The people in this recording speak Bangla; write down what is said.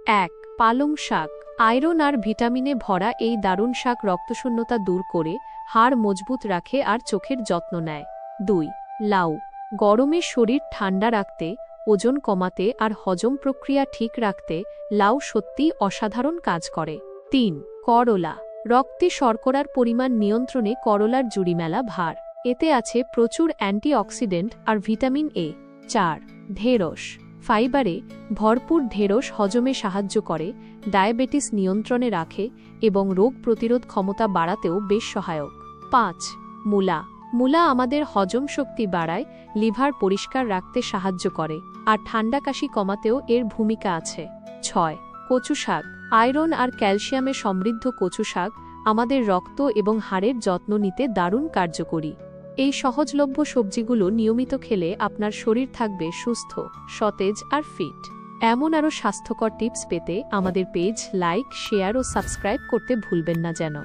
এক, পালং শাক। আয়রন আর ভিটামিনে ভরা এই দারুণ শাক রক্তশূন্যতা দূর করে হাড় মজবুত রাখে আর চোখের যত্ন নেয়। ২, লাউ। গরমে শরীর ঠান্ডা রাখতে, ওজন কমাতে আর হজম প্রক্রিয়া ঠিক রাখতে লাউ সত্যিই অসাধারণ কাজ করে। ৩, করলা। রক্তে শর্করার পরিমাণ নিয়ন্ত্রণে করলার জুড়ি মেলা ভার। এতে আছে প্রচুর অ্যান্টিঅক্সিডেন্ট আর ভিটামিন এ। ৪, ঢেঁড়স। ফাইবারে ভরপুর ঢেঁড়স হজমে সাহায্য করে, ডায়াবেটিস নিয়ন্ত্রণে রাখে এবং রোগ প্রতিরোধ ক্ষমতা বাড়াতেও বেশ সহায়ক। ৫, মূলা। মূলা আমাদের হজম শক্তি বাড়ায়, লিভার পরিষ্কার রাখতে সাহায্য করে আর ঠান্ডা কাশি কমাতেও এর ভূমিকা আছে। ৬, কচু শাক। আয়রন আর ক্যালসিয়ামে সমৃদ্ধ কচু শাক আমাদের রক্ত এবং হাড়ের যত্ন নিতে দারুণ কার্যকরী। এই সহজলভ্য সবজিগুলো নিয়মিত খেলে আপনার শরীর থাকবে সুস্থ, সতেজ আর ফিট। এমন আরও স্বাস্থ্যকর টিপস পেতে আমাদের পেজ লাইক, শেয়ার ও সাবস্ক্রাইব করতে ভুলবেন না যেন।